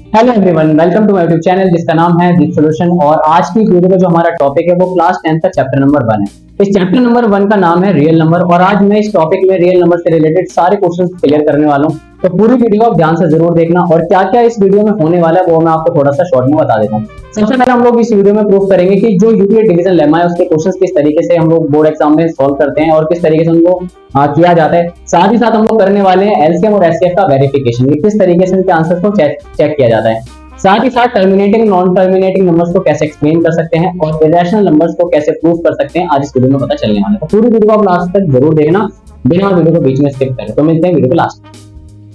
Hello everyone, welcome to my YouTube channel जिसका नाम है दीप सॉल्यूशन। और आज की वीडियो का जो हमारा टॉपिक है वो क्लास 10 का चैप्टर नंबर 1 है। इस चैप्टर नंबर 1 का नाम है रियल नंबर और आज मैं इस टॉपिक में रियल नंबर से रिलेटेड सारे क्वेश्चंस क्लियर करने वाला हूं। तो पूरी वीडियो आप ध्यान से जरूर देखना और क्या-क्या इस वीडियो में होने वाला है वो मैं आपको थोड़ा सा शॉर्ट में बता देता हूं। सबसे पहले हम लोग इस वीडियो में प्रूव करेंगे कि जो यूक्लिड डिवीजन लेमा है उसके क्वेश्चंस किस तरीके से हम लोग बोर्ड एग्जाम में सॉल्व करते हैं और किस तरीके से उनको किया जाता है। साथ ही साथ हम लोग करने वाले हैं एलसीएम और एचसीएफ का वेरिफिकेशन, किस तरीके से उनके आंसर्स को चेक किया जाता है। साथ ही साथ टर्मिनेटिंग नॉन टर्मिनेटिंग नंबर्स को कैसे एक्सप्लेन कर सकते हैं और इरेशनल नंबर्स को कैसे प्रूव कर सकते हैं, आज इस वीडियो में पता चलने वाला है। तो पूरी वीडियो को आप लास्ट तक जरूर देखना बिना वीडियो को बीच में स्किप करें। तो मिलते हैं वीडियो को लास्ट में।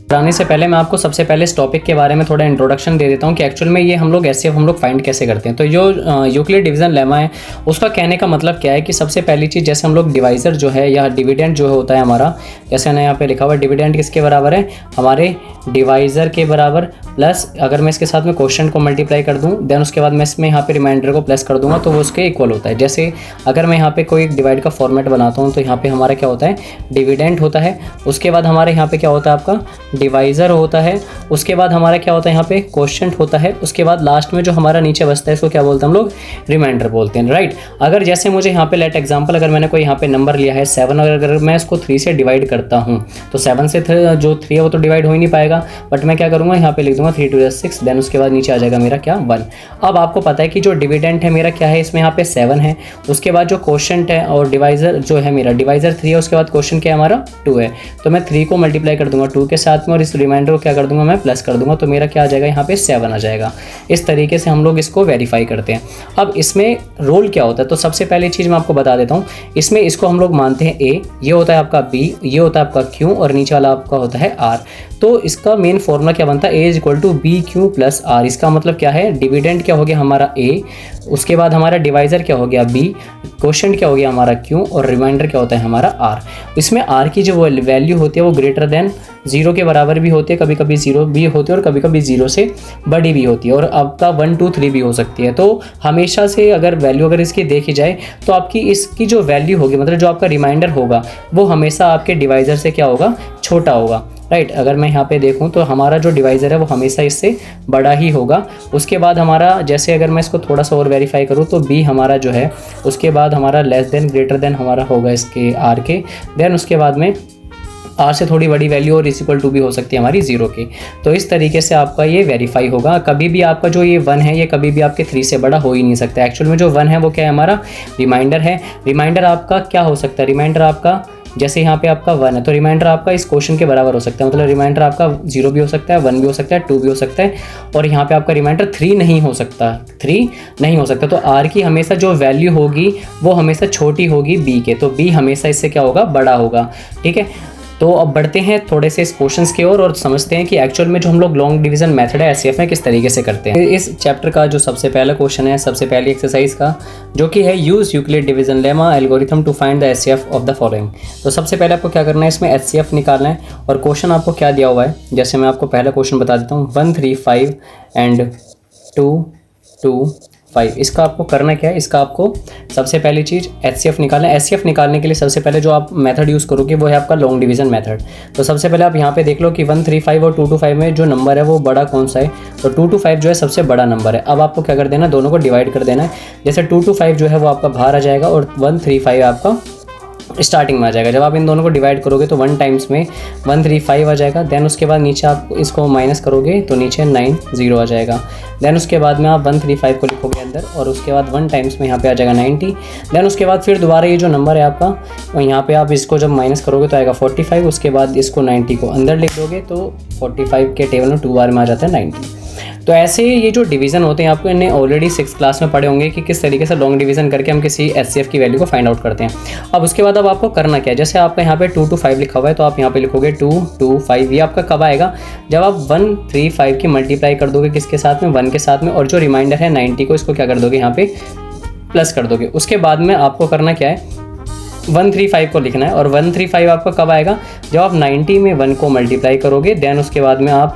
बनाने से पहले मैं आपको सबसे पहले इस टॉपिक के बारे में थोड़ा इंट्रोडक्शन दे देता हूँ कि एक्चुअल में ये हम लोग एचसीएफ हम लोग फाइंड कैसे करते हैं। तो जो यूक्लिड डिवीजन लेमा है उसका कहने का मतलब क्या है कि सबसे पहली चीज़, जैसे हम लोग डिवाइजर जो है या डिविडेंड जो होता है हमारा, जैसे ना यहाँ पे लिखा हुआ है डिविडेंड किसके बराबर है, हमारे डिवाइजर के बराबर, प्लस अगर मैं इसके साथ में क्वेश्चन को मल्टीप्लाई कर दूँ देन उसके बाद मैं इसमें यहाँ पे रिमाइंडर को प्लस कर दूंगा तो वो उसके इक्वल होता है। जैसे अगर मैं यहाँ पे कोई एक डिवाइड का फॉर्मेट बनाता हूँ तो यहाँ पे हमारा क्या होता है, डिविडेंड होता है, उसके बाद हमारे यहाँ पे क्या होता है, आपका डिवाइजर होता है, उसके बाद हमारा क्या होता है, यहाँ पे क्वोशिएंट होता है, उसके बाद लास्ट में जो हमारा नीचे बचता है इसको क्या बोलते हैं हम लोग, रिमाइंडर बोलते हैं, राइट। अगर जैसे मुझे यहाँ पे लेट एग्जांपल, अगर मैंने कोई यहाँ पे नंबर लिया है 7, अगर मैं इसको 3 से डिवाइड करता हूँ तो 7 से जो 3 है वो तो डिवाइड हो ही नहीं पाएगा, बट मैं क्या करूँगा, यहाँ पे लिख दूंगा 3 2 6, देन उसके बाद नीचे आ जाएगा मेरा क्या, 1। अब आपको पता है कि जो डिविडेंड है मेरा क्या है, इसमें यहाँ पे 7 है, उसके बाद जो क्वोशिएंट है और डिवाइजर जो है मेरा, डिवाइजर 3 है, उसके बाद क्वोशिएंट क्या है हमारा 2 है, तो मैं 3 को मल्टीप्लाई कर दूंगा 2 के साथ में और इस रिमाइंडर को क्या कर दूंगा, मैं प्लस कर दूंगा, तो मेरा क्या आ जाएगा, यहाँ पे 7 आ जाएगा। इस तरीके से हम लोग इसको वेरीफाई करते हैं। अब इसमें रोल क्या होता है, तो सबसे पहली चीज़ मैं आपको बता देता हूँ, इसमें इसको हम लोग मानते हैं ए, ये होता है आपका बी, ये होता है आपका क्यू और नीचे वाला आपका होता है आर। तो इसका मेन फॉर्मूला क्या बनता है, A is equal to B Q plus R. इसका मतलब क्या है, डिविडेंड क्या हो गया हमारा ए, उसके बाद हमारा डिवाइजर क्या हो गया बी, क्वोशिएंट क्या हो गया हमारा क्यू और रिमाइंडर क्या होता है हमारा आर। इसमें आर की जो वैल्यू होती है वो ग्रेटर देन 0 के बराबर भी होती है, कभी कभी 0 भी होती है और कभी कभी 0 से बड़ी भी होती है और आपका 1 2 3 भी हो सकती है। तो हमेशा से अगर वैल्यू अगर इसकी देखी जाए तो आपकी इसकी जो वैल्यू होगी, मतलब जो आपका रिमाइंडर होगा वो हमेशा आपके डिवाइजर से क्या होगा, छोटा होगा, राइट। अगर मैं यहाँ पे देखूँ तो हमारा जो डिवाइजर है वो हमेशा इससे बड़ा ही होगा। उसके बाद हमारा, जैसे अगर मैं इसको थोड़ा सा और वेरीफाई करूँ तो बी हमारा जो है, उसके बाद हमारा लेस देन ग्रेटर देन हमारा होगा इसके आर के, देन उसके बाद में आर से थोड़ी बड़ी वैल्यू और इज इक्वल टू भी हो सकती है हमारी 0 के। तो इस तरीके से आपका ये वेरीफाई होगा। कभी भी आपका जो ये 1 है ये कभी भी आपके 3 से बड़ा हो ही नहीं सकता। एक्चुअल में जो 1 है वो क्या है, हमारा रिमाइंडर है। रिमाइंडर आपका क्या हो सकता है, रिमाइंडर आपका जैसे यहाँ पे आपका 1 है तो रिमाइंडर आपका इस क्वेश्चन के बराबर हो सकता है, मतलब रिमाइंडर आपका 0 भी हो सकता है, 1 भी हो सकता है, 2 भी हो सकता है और यहाँ पे आपका रिमाइंडर 3 नहीं हो सकता, 3 नहीं हो सकता। तो आर की हमेशा जो वैल्यू होगी वो हमेशा छोटी होगी बी के, तो बी हमेशा इससे क्या होगा, बड़ा होगा, ठीक है। तो अब बढ़ते हैं थोड़े से इस क्वेश्चंस की ओर और समझते हैं कि एक्चुअल में जो हम लोग लॉन्ग डिवीजन मेथड है एचसीएफ में किस तरीके से करते हैं। इस चैप्टर का जो सबसे पहला क्वेश्चन है, सबसे पहली एक्सरसाइज का, जो कि है use Euclid division lemma algorithm to find the HCF of the following. तो सबसे पहले आपको क्या करना है, इसमें एचसीएफ निकालना है और क्वेश्चन आपको क्या दिया हुआ है, जैसे मैं आपको पहला क्वेश्चन बता देता हूँ, 1 3 5 एंड 2 2 5। इसका आपको करना क्या है, इसका आपको सबसे पहली चीज़ एचसीएफ निकालना है। एचसीएफ निकालने के लिए सबसे पहले जो आप मेथड यूज़ करोगे वो है आपका लॉन्ग डिवीजन मेथड। तो सबसे पहले आप यहाँ पे देख लो कि 1 3 5 और 2 2 5 में जो नंबर है वो बड़ा कौन सा है, तो 2 2 5 जो है सबसे बड़ा नंबर है। अब आपको क्या कर देना है, दोनों को डिवाइड कर देना है। जैसे 2 2 5 जो है वो आपका बाहर आ जाएगा और 1 3 5 आपका स्टार्टिंग में आ जाएगा। जब आप इन दोनों को डिवाइड करोगे तो 1 टाइम्स में 1 3 5 आ जाएगा, देन उसके बाद नीचे आप इसको माइनस करोगे तो नीचे 9 0 आ जाएगा। देन उसके बाद में आप 1 3 5 को लिखोगे अंदर और उसके बाद 1 टाइम्स में यहाँ पे आ जाएगा 90। देन उसके बाद फिर दोबारा ये जो नंबर है आपका, और यहाँ पे आप इसको जब माइनस करोगे तो आएगा 45, उसके बाद इसको 90 को अंदर लिख दोगे तो 45 के टेबल में 2 बार में आ जाता है 90। तो ऐसे ये जो डिवीज़न होते हैं आपको इन्हें ऑलरेडी 6th क्लास में पढ़े होंगे कि किस तरीके से लॉन्ग डिवीज़न करके हम किसी एचसीएफ की वैल्यू को फाइंड आउट करते हैं। अब उसके बाद अब आपको करना क्या है, जैसे आपका यहाँ पे 2 2 5 लिखा हुआ है तो आप यहाँ पे लिखोगे 2 2 5। ये आपका कब आएगा, जब आप 1 3 5 की मल्टीप्लाई कर दोगे किसके साथ में, 1 के साथ में, और जो रिमाइंडर है 90 को इसको क्या कर दोगे, यहाँ पे प्लस कर दोगे। उसके बाद में आपको करना क्या है, 1 3 5 को लिखना है और 1 3 5 आपका कब आएगा, जब आप 90 में 1 को मल्टीप्लाई करोगे, देन उसके बाद में आप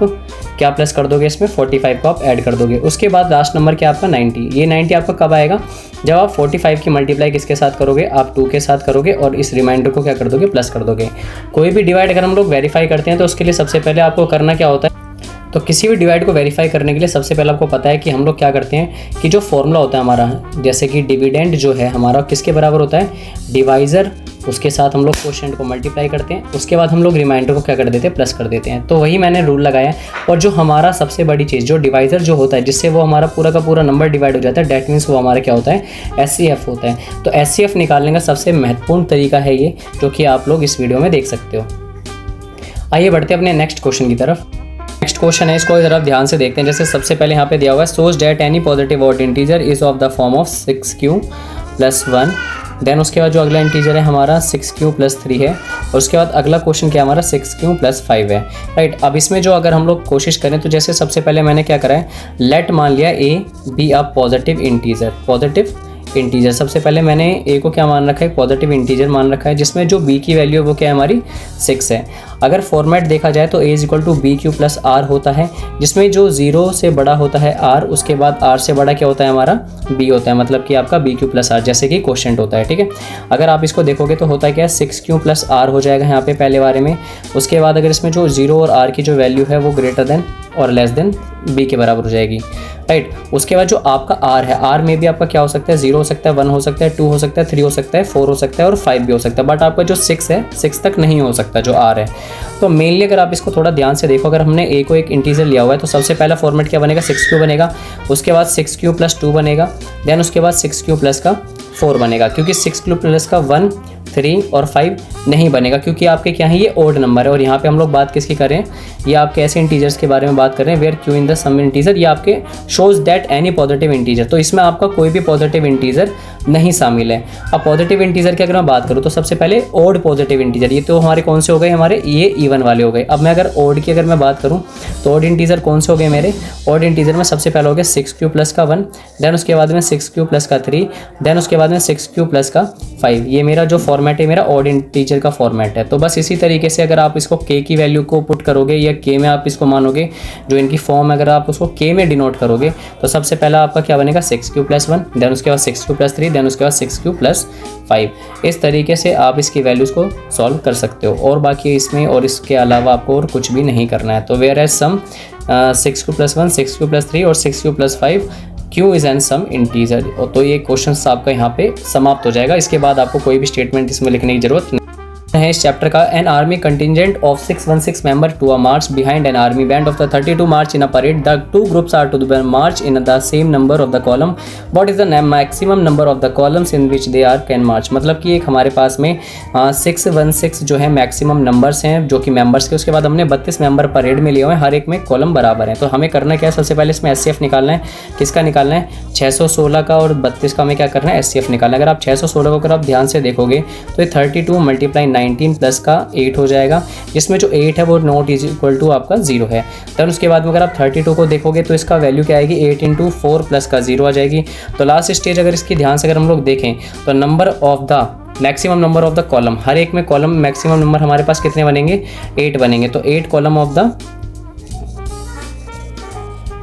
क्या प्लस कर दोगे, इसमें 45 को आप ऐड कर दोगे। उसके बाद लास्ट नंबर क्या आपका 90। ये 90 आपका कब आएगा, जब आप 45 की मल्टीप्लाई किसके साथ करोगे, आप 2 के साथ करोगे और इस रिमाइंडर को क्या कर दोगे, प्लस कर दोगे। कोई भी डिवाइड अगर हम लोग वेरीफाई करते हैं तो उसके लिए सबसे पहले आपको करना क्या होता है, तो किसी भी डिवाइड को वेरीफाई करने के लिए सबसे पहले आपको पता है कि हम लोग क्या करते हैं कि जो फॉर्मूला होता है हमारा, जैसे कि डिविडेंड जो है हमारा किसके बराबर होता है, डिवाइज़र, उसके साथ हम लोग कोशेंट को मल्टीप्लाई करते हैं, उसके बाद हम लोग रिमाइंडर को क्या कर देते हैं, प्लस कर देते हैं। तो वही मैंने रूल लगाया। और जो हमारा सबसे बड़ी चीज़ जो डिवाइज़र जो होता है जिससे वो हमारा पूरा का पूरा नंबर डिवाइड हो जाता है, डेट मीन्स वो हमारा क्या होता है, SCF होता है। तो SCF निकालने का सबसे महत्वपूर्ण तरीका है ये, जो कि आप लोग इस वीडियो में देख सकते हो। आइए बढ़ते हैं अपने नेक्स्ट क्वेश्चन की तरफ। नेक्स्ट क्वेश्चन है, इसको ज़रा ध्यान से देखते हैं। जैसे सबसे पहले यहाँ पे दिया हुआ है, show that any positive odd integer is of the form of 6q + 1। Then उसके बाद जो अगला इंटीजर है हमारा 6q + 3 है, और उसके बाद अगला क्वेश्चन क्या हमारा 6q + 5 है, राइट। अब इसमें जो अगर हम लोग कोशिश करें तो जैसे सबसे पहले मैंने क्या करा है, लेट मान लिया a be a positive integer. सबसे पहले मैंने a को क्या मान रखा है, पॉजिटिव इंटीजर मान रखा है, जिसमें जो b की वैल्यू है वो क्या है हमारी 6 है। अगर फॉर्मेट देखा जाए तो a = bq + r होता है, जिसमें जो 0 से बड़ा होता है r, उसके बाद r से बड़ा क्या होता है हमारा b होता है, मतलब कि आपका bq + r, जैसे कि क्वोशेंट होता है, ठीक है। अगर आप इसको देखोगे तो होता है क्या है, 6q + r हो जाएगा यहाँ पे पहले बारे में। उसके बाद अगर इसमें जो 0 और r की जो वैल्यू है वो ग्रेटर देन और लेस देन b के बराबर हो जाएगी, राइट। उसके बाद जो आपका r है, r में भी आपका क्या हो सकता है, 0 हो सकता है, 1 हो सकता है, 2 हो सकता है, 3 हो सकता है, 4 हो सकता है और 5 भी हो सकता है। बट आपका जो 6 है, 6 तक नहीं हो सकता जो r है। तो मेनली अगर आप इसको थोड़ा ध्यान से देखो, अगर हमने a को एक इंटीजर लिया हुआ है तो सबसे पहला फॉर्मेट क्या बनेगा, 6q बनेगा, उसके बाद 6q + 2 बनेगा, देन उसके बाद 6q + 4 बनेगा, क्योंकि 6q + 1, 3 और 5 नहीं बनेगा, क्योंकि आपके क्या है ये ओड नंबर है। और यहाँ पे हम लोग बात किसकी करें, ये आपके ऐसे इंटीजर्स के बारे में बात करें where q in the some integer, ये आपके shows that any positive integer. तो इसमें आपका कोई भी पॉजिटिव इंटीजर नहीं शामिल है। अब पॉजिटिव इंटीजर की अगर मैं बात करूँ तो सबसे पहले ओड पॉजिटिव इंटीजर, ये तो हमारे कौन से हो गए, हमारे ये इवन वाले हो गए। अब मैं अगर ओड की अगर मैं बात करूँ तो ओड इंटीजर कौन से हो गए मेरे, ओड इंटीजर में सबसे पहले हो गया 6q + 1, देन उसके बाद में 6q + 3, देन उसके बाद में 6q + 5। ये मेरा जो फॉर्मेट है मेरा ओड इंटीजर का फॉर्मेट है। तो बस इसी तरीके से अगर आप इसको k की वैल्यू को पुट करोगे या k में आप इसको मानोगे, जो इनकी फॉर्म अगर आप उसको k में डिनोट करोगे तो सबसे पहला आपका क्या बनेगा, 6q + 1, देन उसके बाद 6q + 3, देन उसके बाद 6q + 5। इस तरीके से आप इसकी वैल्यूज़ को सॉल्व कर सकते हो, और बाकी इसमें और इसके अलावा आपको और कुछ भी नहीं करना है। तो where as some 6q + 1, 6q + 3 और 6q + 5 q is an some integer. तो ये क्वेश्चन आपका यहाँ पे समाप्त हो जाएगा। इसके बाद आपको कोई भी स्टेटमेंट इसमें लिखने की जरूरत नहीं है इस चैप्टर का। An army contingent of 616 member to a march behind an army band of the 32 march in a parade, the two groups are to the march in the same number of the column, what is the maximum number of the columns in which they are can march. मतलब कि एक हमारे पास में 616 जो है maximum numbers हैं जो कि मेंबर्स के, उसके बाद हमने 32 मेंबर परेड में लिए हुए हैं, हर एक में कॉलम बराबर है। तो हमें करना क्या है, सबसे पहले इसमें SCF निकालना है। किसका निकालना है, 616 का, और 32 का हमें क्या करना है, SCF निकालना है। अगर आप 616 को अगर आप ध्यान से देखोगे तो ये 32 × 19 प्लस का 8 हो जाएगा, जिसमें जो 8 है वो नॉट इज इक्वल टू आपका 0 है। देन उसके बाद में अगर आप 32 को देखोगे तो इसका वैल्यू क्या आएगी, 8 × 4 प्लस का 0 आ जाएगी। तो लास्ट स्टेज अगर इसकी ध्यान से अगर हम लोग देखें तो number of the maximum number of the column, हर एक में कॉलम मैक्सिमम नंबर हमारे पास कितने बनेंगे, 8 बनेंगे। तो 8 कॉलम ऑफ द,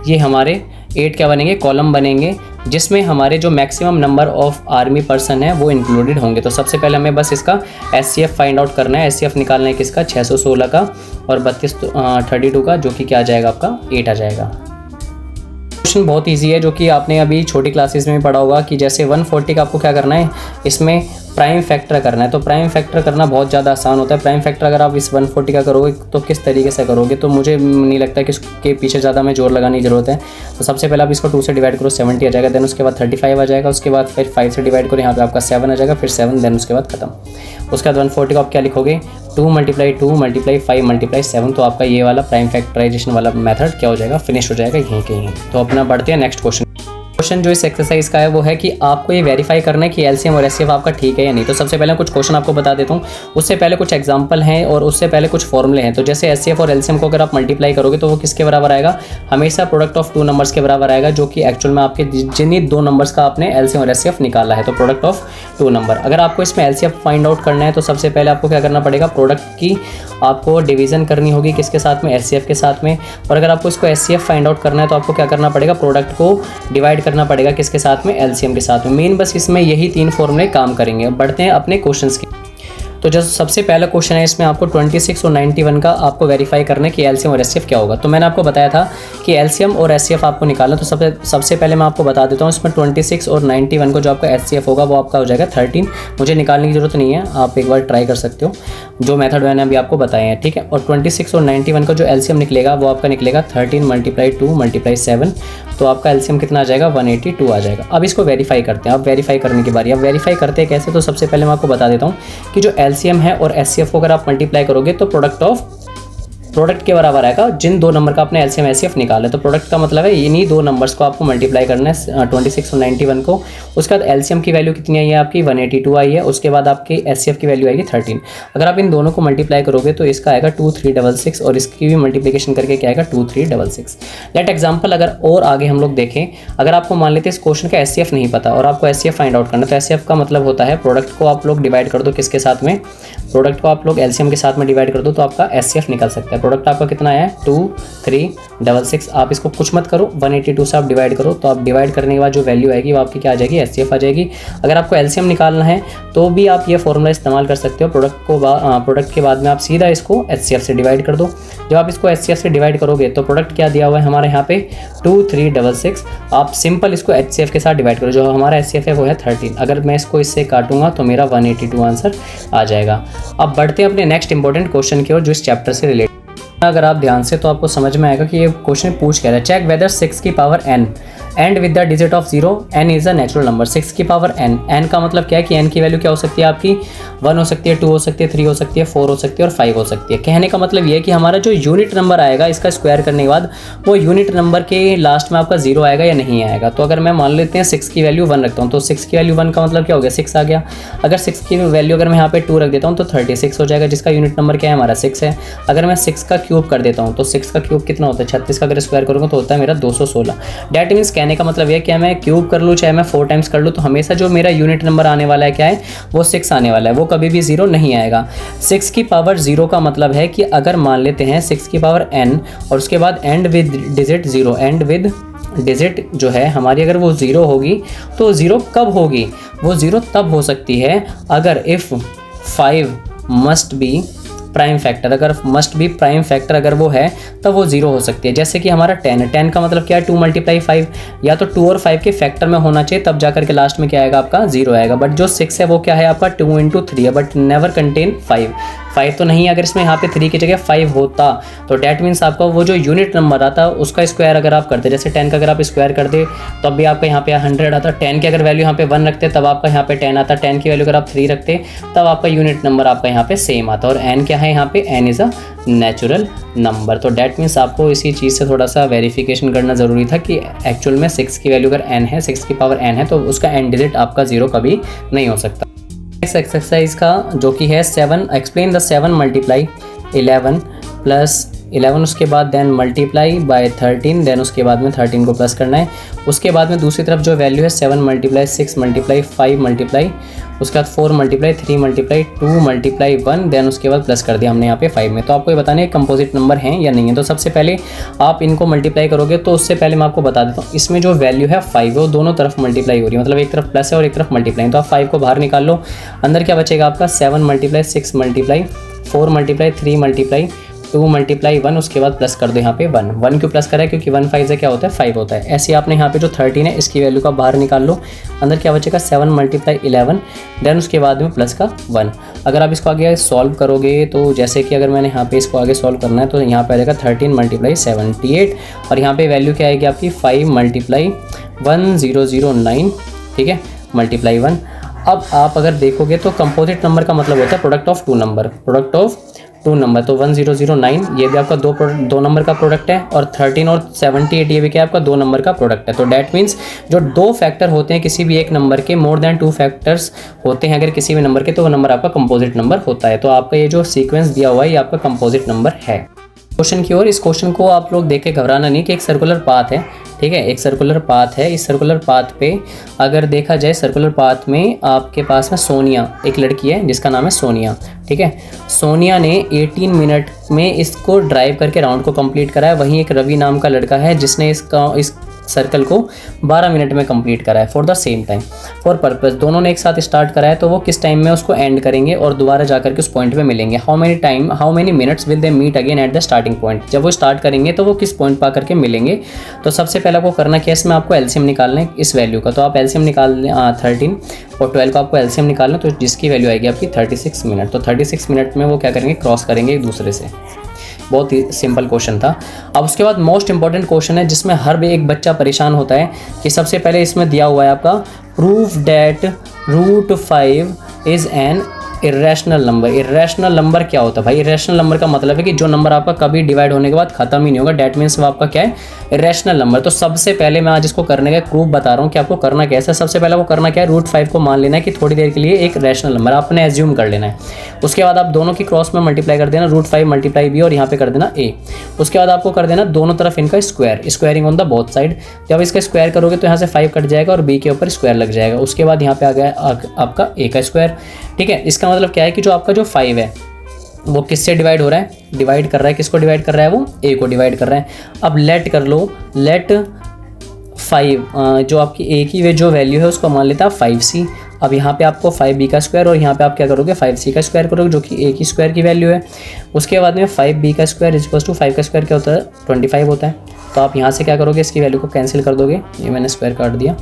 ये हमारे 8 क्या बनेंगे, कॉलम बनेंगे, जिसमें हमारे जो maximum number of army person है वो इंक्लूडेड होंगे। तो सबसे पहले हमें बस इसका SCF फाइंड आउट करना है। SCF निकालना है किसका, 616 का और 32 का, जो कि क्या आ जाएगा आपका 8 आ जाएगा। क्वेश्चन बहुत इजी है, जो कि आपने अभी छोटी क्लासेस में पढ़ा होगा कि जैसे 140 का आपको क्या करना है, इसमें प्राइम फैक्टर करना है। तो प्राइम फैक्टर करना बहुत ज़्यादा आसान होता है। प्राइम फैक्टर अगर आप इस 140 का करोगे तो किस तरीके से करोगे, तो मुझे नहीं लगता कि इसके पीछे ज़्यादा हमें जोर लगाने की ज़रूरत है। तो सबसे पहले आप इसको 2 से डिवाइड करो, 70 आ जाएगा, देन उसके बाद 35 आ जाएगा, उसके बाद फिर 5 से डिवाइड करो, यहाँ पे आपका 7 आ जाएगा, फिर 7, देन उसके बाद खत्म। उसके बाद 140 को आप क्या लिखोगे, 2 × 2 × 5 × 7। तो आपका ये वाला प्राइम फैक्टराइजेशन वाला मेथड क्या हो जाएगा, फिनिश हो जाएगा यहीं कहीं। तो अपना बढ़ते हैं नेक्स्ट क्वेश्चन जो इस एक्सरसाइज का है वो है कि आपको ये वेरीफाई करना है कि LCM और SCF आपका ठीक है या नहीं। तो सबसे पहले कुछ क्वेश्चन आपको बता देता हूँ, उससे पहले कुछ एग्जांपल हैं और उससे पहले कुछ फॉर्मूले हैं। तो जैसे SCF और LCM को अगर आप मल्टीप्लाई करोगे तो वो किसके बराबर आएगा, हमेशा प्रोडक्ट ऑफ 2 नंबर्स के बराबर आएगा, जो कि एक्चुअल में आपके जिन्हीं 2 नंबर्स का आपने LCM और SCF निकाला है, तो प्रोडक्ट ऑफ 2 नंबर। अगर आपको इसमें LCF फाइंड आउट करना है तो सबसे पहले आपको क्या करना पड़ेगा, प्रोडक्ट की आपको डिवीजन करनी होगी किसके साथ में, SCF के साथ में। और अगर आपको इसको SCF फाइंड आउट करना है तो आपको क्या करना पड़ेगा, प्रोडक्ट को डिवाइड करना पड़ेगा किसके साथ में, LCM के साथ में। मेन बस इसमें यही 3 फॉर्मूले काम करेंगे। अब बढ़ते हैं अपने क्वेश्चंस की। तो जो सबसे पहला क्वेश्चन है इसमें आपको 26 और 91 का आपको वेरीफाई करना है कि एलसीएम और एचसीएफ क्या होगा। तो मैंने आपको बताया था कि एलसीएम और एचसीएफ आपको निकालना, तो सबसे पहले मैं आपको बता देता हूँ इसमें 26 और 91 को जो आपका एचसीएफ होगा वो आपका हो जाएगा 13। मुझे निकालने की ज़रूरत नहीं है, आप एक बार ट्राई कर सकते हो, जो मेथड मैंने अभी आपको बताए हैं, ठीक है। और 26 और 91 का जो एलसीएम निकलेगा वो आपका निकलेगा 13 × 2 × 7, तो आपका एलसीएम कितना आ जाएगा 182 आ जाएगा। अब इसको वेरीफाई करते हैं। अब वेरीफाई करने की बारी। अब वेरीफाई करते हैं कैसे, तो सबसे पहले मैं आपको बता देता हूँ कि जो एलसीएम है और एचसीएफ को अगर आप मल्टीप्लाई करोगे तो प्रोडक्ट के बराबर आएगा जिन दो नंबर का आपने एलसीएम एचसीएफ निकाला। तो प्रोडक्ट का मतलब है इन्हीं दो नंबर्स को आपको मल्टीप्लाई करना है 26 और 91 को। उसके बाद एलसीएम की वैल्यू कितनी आई है आपकी 182 आई है। उसके बाद आपकी एचसीएफ की वैल्यू आएगी 13। अगर आप इन दोनों को मल्टीप्लाई करोगे तो इसका आएगा 2366 और इसकी भी मल्टीप्लिकेशन करके क्या आएगा 2366। दैट एग्जाम्पल अगर और आगे हम लोग देखें, अगर आपको मान लेते हैं इस क्वेश्चन का एचसीएफ नहीं पता और आपको एचसीएफ फाइंड आउट करना, तो एचसीएफ का मतलब होता है प्रोडक्ट को आप लोग डिवाइड कर दो किसके साथ में, प्रोडक्ट को आप लोग एलसीएम के साथ में डिवाइड कर दो तो आपका एचसीएफ निकल सकता है। प्रोडक्ट आपका कितना है 2366। आप इसको कुछ मत करो, 182 से आप डिवाइड करो, तो आप डिवाइड करने के बाद जो वैल्यू आएगी वो आपकी क्या आ जाएगी एचसीएफ आ जाएगी। अगर आपको एलसीएम निकालना है तो भी आप ये फॉर्मूला इस्तेमाल कर सकते हो। प्रोडक्ट के बाद में आप सीधा इसको एचसीएफ से डिवाइड कर दो। जब आप इसको एचसीएफ से डिवाइड करोगे तो प्रोडक्ट क्या दिया हुआ है हमारे यहाँ पे 2366। आप सिंपल इसको एचसीएफ के साथ डिवाइड करो, जो हमारा एचसीएफ है वो है 13। अगर मैं इसको इससे काटूंगा तो मेरा 182 आंसर आ जाएगा। अब बढ़ते हैं अपने नेक्स्ट इंपॉर्टेंट क्वेश्चन की ओर जो इस चैप्टर से रिलेटेड। अगर आप ध्यान से तो आपको समझ में आएगा कि ये क्वेश्चन पूछ क्या रहा है। चेक वेदर 6 की power n and with the digit of 0 n is a natural number. 6 की पावर n का मतलब क्या है कि n की वैल्यू क्या हो सकती है आपकी 1 हो सकती है, 2 हो सकती है, 3 हो सकती है, 4 हो सकती है और 5 हो सकती है। कहने का मतलब ये है कि हमारा जो यूनिट नंबर आएगा इसका स्क्वायर करने के बाद वो यूनिट नंबर के लास्ट में आपका 0 आएगा या नहीं आएगा। तो अगर मैं मान लेते हैं 6 की वैल्यू 1 रखता हूँ तो 6 की वैल्यू 1 का मतलब क्या हो गया 6 आ गया। अगर 6 की वैल्यू अगर मैं यहाँ पे 2 रख देता हूँ तो 36 हो जाएगा, जिसका यूनिट नंबर क्या है हमारा 6 है। अगर मैं 6 का क्यूब कर देता हूँ तो 6 का क्यूब कितना होता है 36 का अगर स्क्वायर करूँगा तो होता है मेरा 216। डैट मीन्स कहने का मतलब ये क्या मैं क्यूब कर लूँ चाहे मैं 4 टाइम्स कर लूँ तो हमेशा जो मेरा यूनिट नंबर आने वाला है क्या है वो 6 आने वाला है, वो कभी भी 0 नहीं आएगा। 6 की पावर 0 का मतलब है कि अगर मान लेते हैं 6 की पावर n और उसके बाद and with digit 0, and with digit जो है हमारी अगर वो 0 होगी तो 0 कब होगी, वो 0 तब हो सकती है अगर if 5 must be prime factor, अगर मस्ट बी प्राइम फैक्टर अगर वो है तब वो 0 हो सकती है। जैसे कि हमारा 10 है, 10 का मतलब क्या है 2 × 5, या तो 2 और 5 के फैक्टर में होना चाहिए तब जाकर के लास्ट में क्या आएगा आपका 0 आएगा। बट जो 6 है वो क्या है आपका 2 × 3 है बट नेवर कंटेन 5 तो नहीं। अगर इसमें यहाँ पे 3 की जगह 5 होता तो डैट मीन्स आपका वो जो यूनिट नंबर आता उसका स्क्वायर अगर आप करते, जैसे 10 का अगर आप स्क्वायर कर दे तब भी आपका यहाँ पे 100 आता। 10 की अगर वैल्यू यहाँ पे 1 रखते तब आपका यहाँ पे 10 आता। 10 की वैल्यू अगर आप 3 रखते तब आपका यूनिट नंबर आपका यहाँ पे सेम आता। और n क्या है यहाँ पे n is a natural number. तो डैट मीन्स आपको इसी चीज़ से थोड़ा सा वेरिफिकेशन करना ज़रूरी था कि एक्चुअल में 6 की वैल्यू अगर n है, 6 की पावर n है तो उसका n डिजिट आपका 0 कभी नहीं हो सकता। नेक्स्ट एक्सरसाइज का जो कि है 7, एक्सप्लेन द 7 × 11 प्लस 11 उसके बाद देन मल्टीप्लाई बाय 13, देन उसके बाद में 13 को प्लस करना है। उसके बाद में दूसरी तरफ जो वैल्यू है 7 × 6 × 5 × उसके बाद 4 × 3 × 2 × 1, देन उसके बाद प्लस कर दिया हमने यहाँ पे 5 में। तो आपको ये बताना है कंपोजिट नंबर हैं या नहीं है। तो सबसे पहले आप इनको मल्टीप्लाई करोगे तो उससे पहले मैं आपको बता देता हूँ इसमें जो वैल्यू है 5 है वो दोनों तरफ मल्टीप्लाई हो रही है, मतलब एक तरफ प्लस है और एक तरफ मल्टीप्लाई। तो आप 5 को बाहर निकाल लो, अंदर क्या बचेगा आपका 7 × 6 × 4 × 3 × 2 × 1, उसके बाद प्लस कर दो यहाँ पे 1 क्यों प्लस करा है क्योंकि 1 5 से क्या होता है 5 होता है। ऐसे आपने यहाँ पे जो 13 है इसकी वैल्यू का बाहर निकाल लो, अंदर क्या बचेगा 7 × 11, देन उसके बाद में प्लस का 1। अगर आप इसको आगे सॉल्व करोगे तो जैसे कि अगर मैंने यहाँ पे इसको आगे सॉल्व करना है तो यहाँ पे आ जाएगा 13 × 78 और यहाँ पे वैल्यू क्या आएगी आपकी 5 × 1009, ठीक है, मल्टीप्लाई 1। अब आप अगर देखोगे तो कंपोजिट नंबर का मतलब होता है product of 2 number, product of 2 number. तो 1009 ये भी आपका दो नंबर का प्रोडक्ट है और 13 और 78 ये भी क्या आपका 2 नंबर का प्रोडक्ट है। तो डैट मीन्स जो 2 फैक्टर होते हैं किसी भी एक नंबर के, मोर देन 2 फैक्टर्स होते हैं अगर किसी भी नंबर के, तो वो नंबर आपका कंपोजिट नंबर होता है। तो आपका ये जो सीक्वेंस दिया हुआ है ये आपका कंपोजिट नंबर है। क्वेश्चन की ओर, इस क्वेश्चन को आप लोग देख के घबराना नहीं कि एक सर्कुलर पाथ है, ठीक है, एक सर्कुलर पाथ है। इस सर्कुलर पाथ पे अगर देखा जाए सर्कुलर पाथ में आपके पास में सोनिया एक लड़की है जिसका नाम है सोनिया, ठीक है। सोनिया ने 18 मिनट में इसको ड्राइव करके राउंड को कंप्लीट करा है। वहीं एक रवि नाम का लड़का है जिसने इस सर्कल को 12 मिनट में कंप्लीट करा है for the same time for purpose, दोनों ने एक साथ स्टार्ट करा है तो वो किस टाइम में उसको एंड करेंगे और दोबारा जाकर के उस पॉइंट पे मिलेंगे। How many minutes will they meet again at the starting point, जब वो स्टार्ट करेंगे तो वो किस पॉइंट पर आकर के मिलेंगे। तो सबसे पहले आपको करना क्या है, इसमें आपको एलसीएम निकालना है इस वैल्यू का। तो आप एलसीएम निकाल लें 13 और 12 का आपको एलसीएम निकालना, तो जिसकी वैल्यू आएगी आपकी 36 मिनट। तो 36 मिनट में वो क्या करेंगे, क्रॉस करेंगे एक दूसरे से। बहुत ही सिंपल क्वेश्चन था। अब उसके बाद मोस्ट इंपॉर्टेंट क्वेश्चन है जिसमें हर एक बच्चा परेशान होता है कि सबसे पहले इसमें दिया हुआ है आपका proof that √5 is an irrational number. Irrational number क्या होता है भाई? इरेशनल नंबर का मतलब है कि जो नंबर आपका कभी डिवाइड होने के बाद खत्म ही नहीं होगा, डैट मीन्स वो आपका क्या है, इरेशनल नंबर। तो सबसे पहले मैं आज इसको करने का प्रूफ बता रहा हूँ कि आपको करना कैसा है। सबसे पहले वो करना क्या है, √5 को मान लेना है कि थोड़ी देर के लिए एक रैशनल नंबर आपने एज्यूम कर लेना है। उसके बाद आप दोनों की क्रॉस में मल्टीप्लाई कर देना, √5 मल्टीप्लाई b और यहाँ पे कर देना a। उसके बाद आपको कर देना दोनों तरफ इनका square, squaring on the both side. जब इसका स्क्वायर करोगे तो यहाँ से 5 कट जाएगा और b के ऊपर स्क्वायर लग जाएगा। उसके बाद यहाँ पे आ गया आपका a का स्क्वायर। ठीक है, इसका मतलब क्या है कि जो आपका जो 5 है वो किससे डिवाइड हो रहा है, डिवाइड कर रहा है, किसको डिवाइड कर रहा है, वो a को डिवाइड कर रहा है। अब लेट कर लो, लेट 5 जो आपकी a की जो वैल्यू है उसको मान लेता है 5c। अब यहाँ पे आपको 5b का स्क्वायर और यहाँ पे आप क्या करोगे, 5c का स्क्वायर करोगे जो कि a की स्क्वायर की वैल्यू है। उसके बाद में 5b का स्क्वायर इक्वल्स टू 5 का स्क्वायर क्या होता है, 25 होता है। तो आप यहाँ से क्या करोगे, इसकी वैल्यू को कैंसिल कर दोगे, ये मैंने स्क्वायर काट दिया।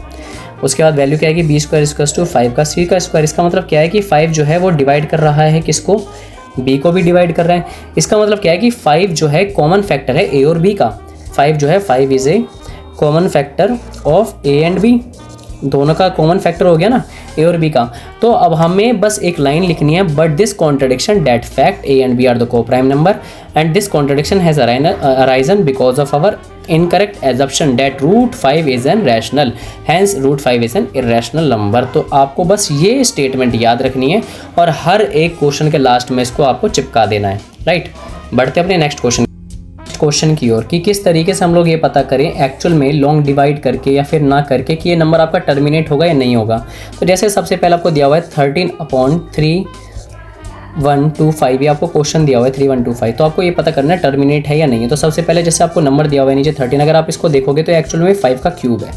उसके बाद वैल्यू क्या आएगी, b स्क्वायर इक्वल्स टू 5 का c का स्क्वायर। इसका मतलब क्या है कि 5 जो है वो डिवाइड कर रहा है किसको, b को भी डिवाइड कर रहा है। इसका मतलब क्या है कि 5 जो है कॉमन फैक्टर है a और b का। 5 जो है 5 is a common factor of a and b, दोनों का कॉमन फैक्टर हो गया ना a और b का। तो अब हमें बस एक लाइन लिखनी है, but this contradiction that fact a and b are the coprime number and this contradiction has arisen because of our incorrect assumption that √5 is an rational, hence √5 is an irrational number. तो आपको बस ये statement याद रखनी है और हर एक question के लास्ट में इसको आपको चिपका देना है। राइट, बढ़ते अपने नेक्स्ट क्वेश्चन की ओर कि किस तरीके से हम लोग ये पता करें एक्चुअल में लॉन्ग डिवाइड करके या फिर ना करके कि ये नंबर आपका टर्मिनेट होगा या नहीं होगा। तो जैसे सबसे पहले आपको दिया हुआ है 13/3125, ये आपको क्वेश्चन दिया हुआ है 3125। तो आपको ये पता करना है टर्मिनेट है या नहीं है। तो सबसे पहले जैसे आपको नंबर दिया हुआ है नीचे 13, अगर आप इसको देखोगे तो एक्चुअल में 5 का क्यूब है।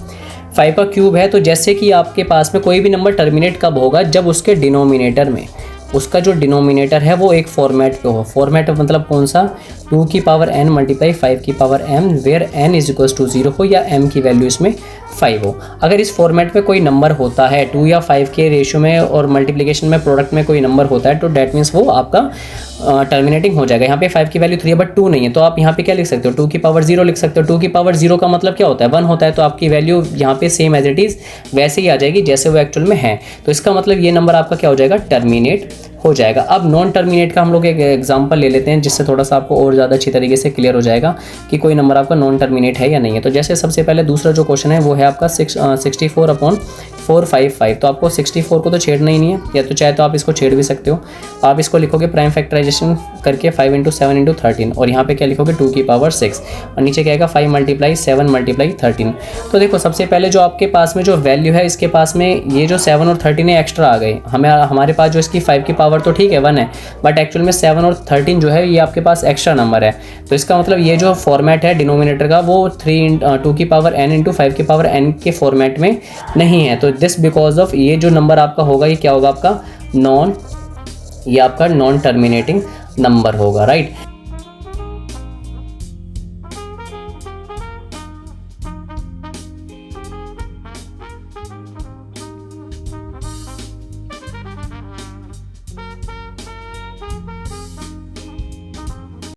5 का क्यूब है तो जैसे कि आपके पास में कोई भी नंबर टर्मिनेट कब होगा, जब उसके डिनोमिनेटर में उसका जो डिनोमिनेटर है वो एक फॉर्मेट पे हो। फॉर्मेट मतलब कौन सा, 2 की पावर n मल्टीप्लाई 5 की power m where n is equals to 0 हो या m की वैल्यू इसमें 5 हो। अगर इस फॉर्मेट में कोई नंबर होता है 2 या 5 के रेशियो में और मल्टीप्लिकेशन में प्रोडक्ट में कोई नंबर होता है तो डैट मीन्स वो आपका टर्मिनेटिंग हो जाएगा। यहाँ पे 5 की वैल्यू 3 है बट 2 नहीं है, तो आप यहाँ पे क्या लिख सकते हो, 2 की पावर 0 लिख सकते हो। 2 की पावर 0 का मतलब क्या होता है, 1 होता है। तो आपकी वैल्यू यहाँ पे सेम एज इट इज़ वैसे ही आ जाएगी जैसे वो एक्चुअल में है। तो इसका मतलब ये नंबर आपका क्या हो जाएगा, टर्मिनेट हो जाएगा। अब नॉन टर्मिनेट का हम लोग एक एग्जांपल ले लेते हैं जिससे थोड़ा सा आपको और ज़्यादा अच्छी तरीके से क्लियर हो जाएगा कि कोई नंबर आपका नॉन टर्मिनेट है या नहीं है। तो जैसे सबसे पहले दूसरा जो क्वेश्चन है वो है आपका 64/455। तो आपको 64 को तो छेड़ना ही नहीं है, या तो चाहे तो आप इसको छेड़ भी सकते हो। आप इसको लिखोगे प्राइम फैक्टराइजेशन करके 5 × 7 × 13 और यहाँ पे क्या लिखोगे 2 की पावर 6 और नीचे क्या आएगा 5 × 7 × 13। तो देखो सबसे पहले जो आपके पास में जो वैल्यू है इसके पास में ये जो 7 और 13 है एक्स्ट्रा आ गए। हमारे पास जो इसकी 5 की पावर तो ठीक है 1 है, बट एक्चुअल में 7 और 13 जो है ये आपके पास एक्स्ट्रा नंबर है। तो इसका मतलब ये जो फॉर्मेट है डिनोमिनेटर का वो 2 की पावर n × 5 की पावर n के फॉर्मेट में नहीं है। तो दिस बिकॉज ऑफ ये जो नंबर आपका होगा ये क्या होगा आपका ये आपका नॉन टर्मिनेटिंग नंबर होगा। राइट,